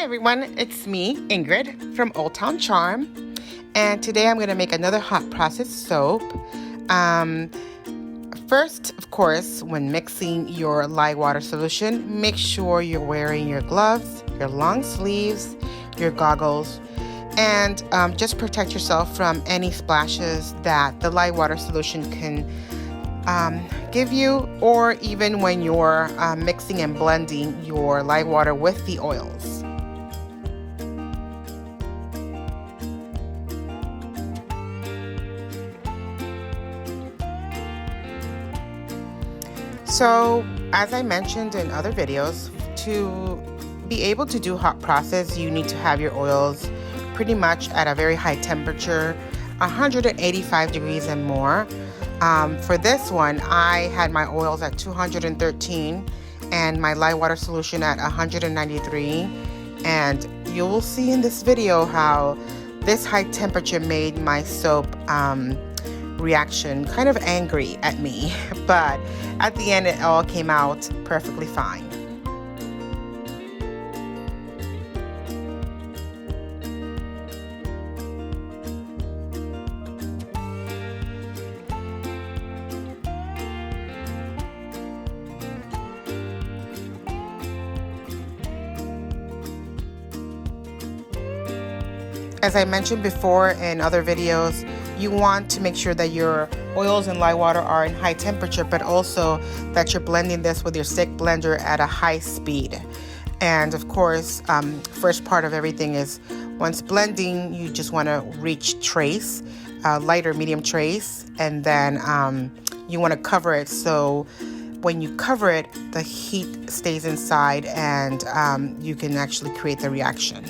everyone, it's me, Ingrid, from Old Town Charm, and today I'm going to make another hot process soap. First, of course, when mixing your lye water solution, make sure you're wearing your gloves, your long sleeves, your goggles, and just protect yourself from any splashes that the lye water solution can give you, or even when you're mixing and blending your lye water with the oils. So, as I mentioned in other videos, to be able to do hot process, you need to have your oils pretty much at a very high temperature, 185 degrees and more. For this one, I had my oils at 213 and my lye water solution at 193. And you will see in this video how this high temperature made my soap reaction kind of angry at me, but at the end it all came out perfectly fine. As I mentioned before in other videos, you want to make sure that your oils and lye water are in high temperature, but also that you're blending this with your stick blender at a high speed. And of course, first part of everything is once blending, you just want to reach trace, light or medium trace, and then you want to cover it so when you cover it, the heat stays inside and you can actually create the reaction.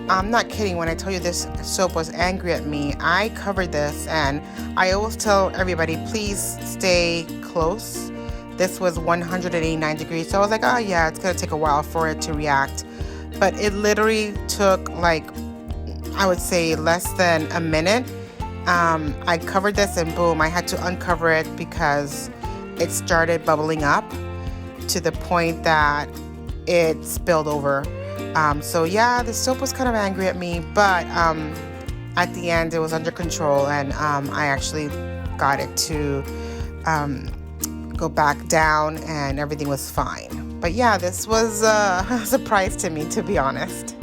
I'm not kidding when I tell you this soap was angry at me. I covered this, and I always tell everybody, please stay close. This was 189 degrees, so I was like, oh yeah, it's gonna take a while for it to react. But it literally took, like, I would say less than a minute. I covered this and boom, I had to uncover it because it started bubbling up to the point that it spilled over. So yeah, the soap was kind of angry at me, but at the end it was under control, and I actually got it to go back down and everything was fine. But yeah, this was a surprise to me, to be honest.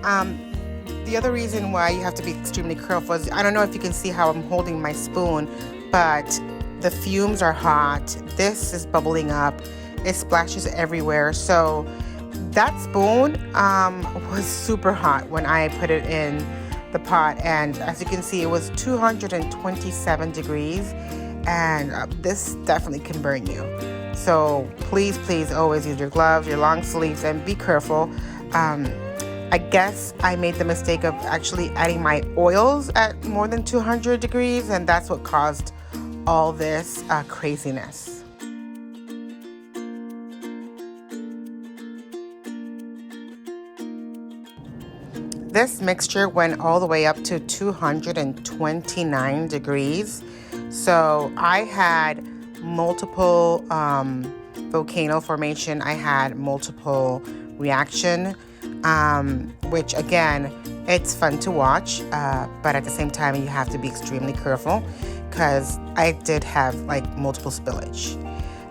The other reason why you have to be extremely careful is, I don't know if you can see how I'm holding my spoon, but the fumes are hot. This is bubbling up. It splashes everywhere. So that spoon was super hot when I put it in the pot. And as you can see, it was 227 degrees. And this definitely can burn you. So please, please always use your gloves, your long sleeves, and be careful. I guess I made the mistake of actually adding my oils at more than 200 degrees. And that's what caused all this craziness. This mixture went all the way up to 229 degrees. So I had multiple volcano formation. I had multiple reaction, which again, it's fun to watch, but at the same time, you have to be extremely careful, because I did have like multiple spillage.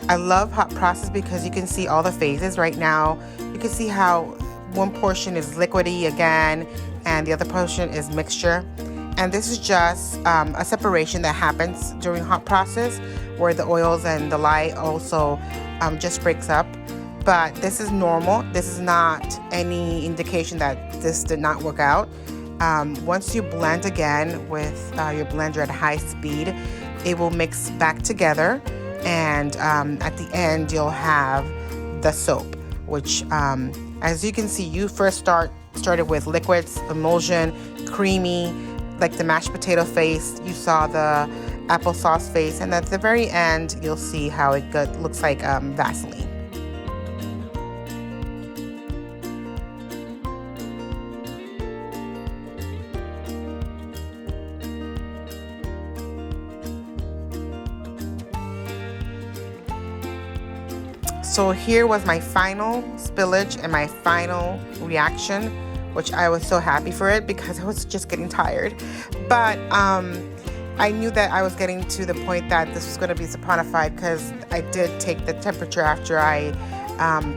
I love hot process because you can see all the phases right now. You can see how one portion is liquidy again and the other portion is mixture. And this is just a separation that happens during hot process where the oils and the lye also just breaks up. But this is normal. This is not any indication that this did not work out. Once you blend again with your blender at high speed, it will mix back together, and at the end you'll have the soap, which as you can see, you first started with liquids, emulsion, creamy, like the mashed potato face. You saw the applesauce face, and at the very end you'll see how it looks like Vaseline. So here was my final spillage and my final reaction, which I was so happy for it because I was just getting tired. But I knew that I was getting to the point that this was going to be saponified because I did take the temperature after I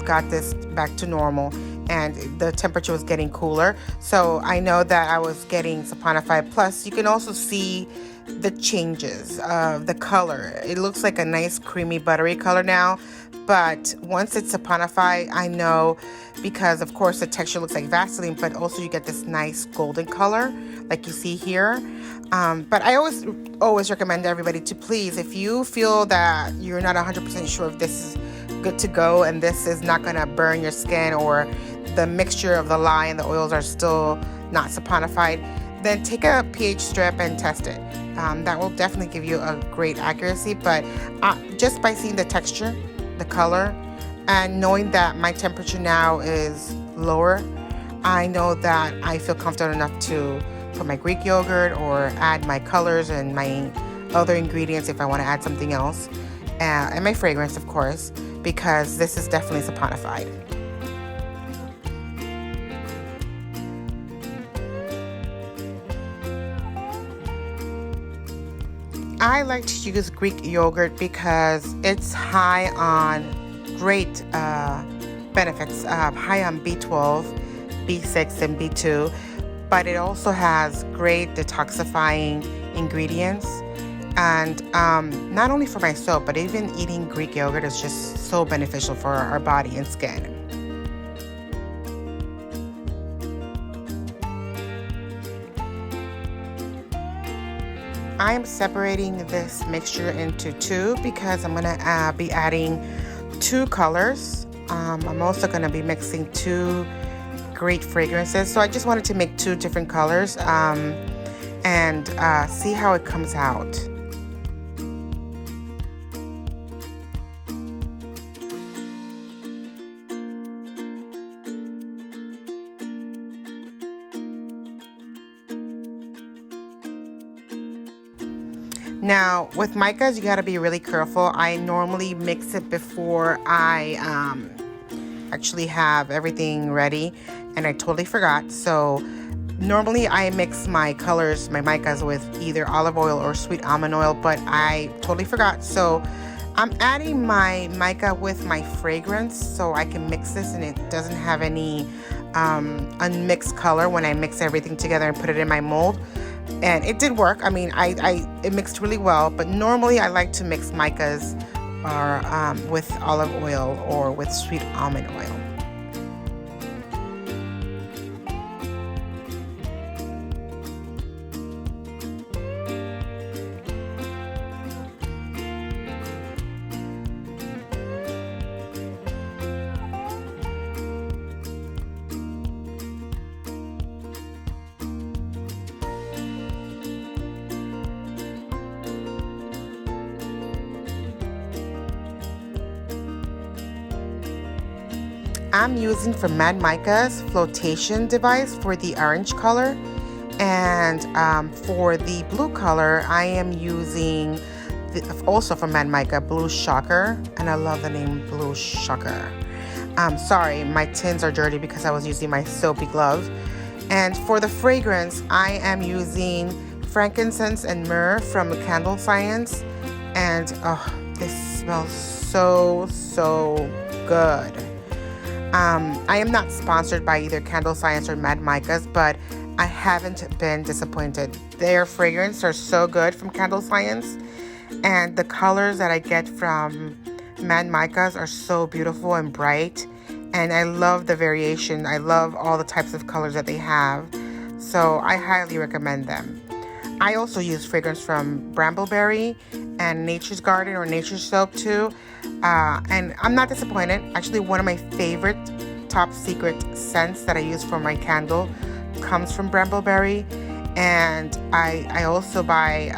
got this back to normal, and the temperature was getting cooler. So I know that I was getting saponified. Plus, you can also see the changes of the color. It looks like a nice creamy buttery color now, but once it's saponified, I know, because of course the texture looks like Vaseline, but also you get this nice golden color like you see here. But I always recommend everybody to please, if you feel that you're not 100% sure if this is good to go and this is not gonna burn your skin, or the mixture of the lye and the oils are still not saponified, then take a pH strip and test it. That will definitely give you a great accuracy. But just by seeing the texture, the color, and knowing that my temperature now is lower, I know that I feel comfortable enough to put my Greek yogurt or add my colors and my other ingredients if I want to add something else, and my fragrance, of course, because this is definitely saponified. I like to use Greek yogurt because it's high on great benefits, high on B12, B6, and B2, but it also has great detoxifying ingredients. And not only for my soap, but even eating Greek yogurt is just so beneficial for our body and skin. I am separating this mixture into two because I'm gonna be adding two colors. I'm also gonna be mixing two great fragrances. So I just wanted to make two different colors and see how it comes out. Now, with micas, you gotta be really careful. I normally mix it before I actually have everything ready, and I totally forgot. So normally I mix my colors, my micas, with either olive oil or sweet almond oil, but I totally forgot. So I'm adding my mica with my fragrance so I can mix this and it doesn't have any unmixed color when I mix everything together and put it in my mold. And it did work. I mean, it mixed really well, but normally I like to mix micas or with olive oil or with sweet almond oil. I'm using from Mad Micas Flotation device for the orange color, and for the blue color I am using also from Mad Mica Blue Shocker, and I love the name Blue Shocker. Sorry, my tins are dirty because I was using my soapy glove. And for the fragrance, I am using frankincense and myrrh from CandleScience, and oh, this smells so good. I am not sponsored by either CandleScience or Mad Micas, but I haven't been disappointed. Their fragrances are so good from CandleScience, and the colors that I get from Mad Micas are so beautiful and bright, and I love the variation. I love all the types of colors that they have, so I highly recommend them. I also use fragrance from Brambleberry and Nature's Garden or Nature's Soap too, and I'm not disappointed. Actually, one of my favorite top secret scents that I use for my candle comes from Brambleberry, and I also buy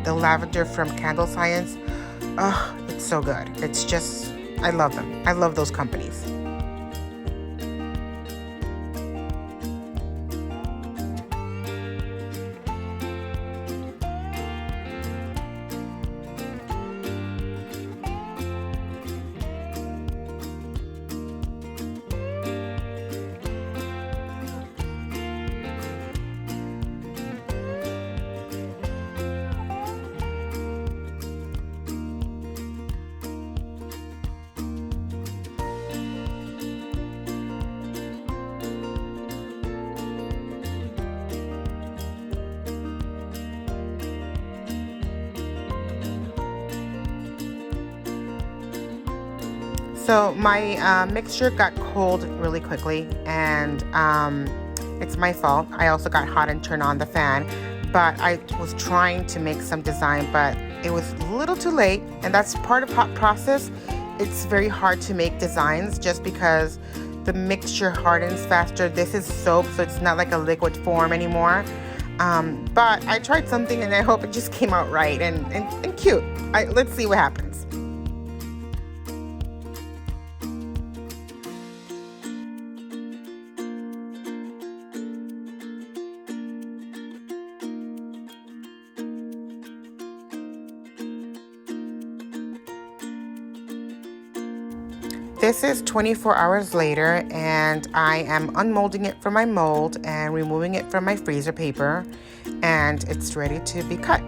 the lavender from CandleScience. Oh, it's so good. It's just, I love them. I love those companies. So my mixture got cold really quickly, and it's my fault. I also got hot and turned on the fan, but I was trying to make some design, but it was a little too late, and that's part of hot process. It's very hard to make designs just because the mixture hardens faster. This is soap, so it's not like a liquid form anymore. But I tried something, and I hope it just came out right and cute. Let's see what happens. This is 24 hours later, and I am unmolding it from my mold and removing it from my freezer paper, and it's ready to be cut.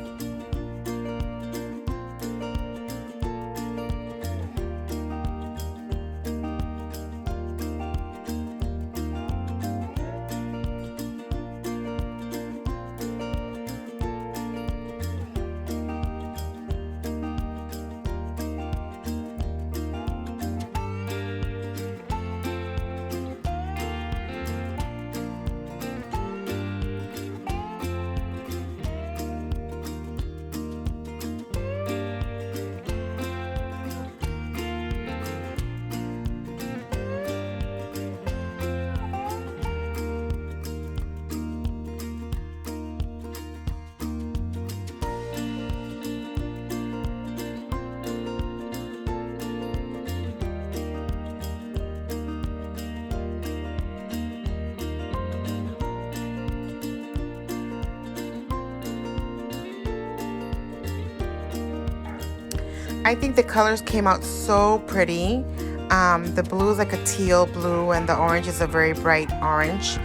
I think the colors came out so pretty. The blue is like a teal blue, and the orange is a very bright orange,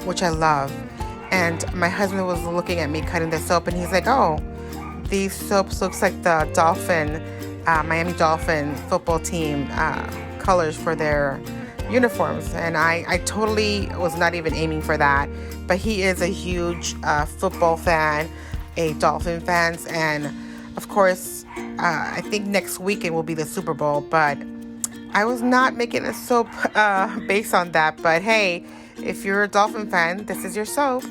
which I love. And my husband was looking at me cutting the soap, and he's like, "Oh, these soaps looks like the Dolphin, Miami Dolphin football team colors for their uniforms." And I totally was not even aiming for that, but he is a huge football fan, a Dolphin fan, and of course, I think next weekend will be the Super Bowl, but I was not making a soap based on that. But hey, if you're a Dolphin fan, this is your soap.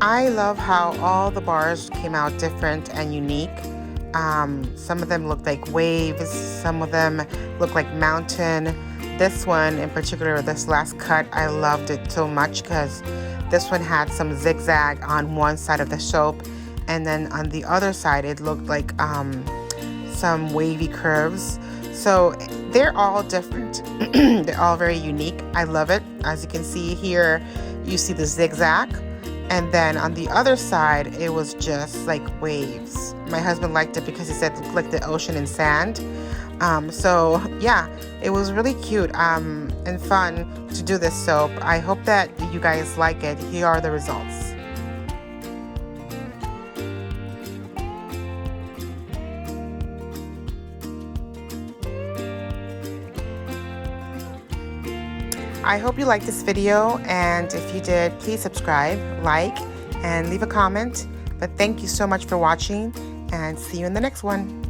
I love how all the bars came out different and unique. Some of them look like waves, some of them look like mountain. This one in particular, this last cut, I loved it so much because this one had some zigzag on one side of the soap, and then on the other side it looked like some wavy curves. So they're all different. They're all very unique. I love it. As you can see here, you see the zigzag. And then on the other side, it was just like waves. My husband liked it because he said it looked like the ocean and sand. So yeah, it was really cute and fun to do this soap. I hope that you guys like it. Here are the results. I hope you liked this video, and if you did, please subscribe, like, and leave a comment. But thank you so much for watching, and see you in the next one.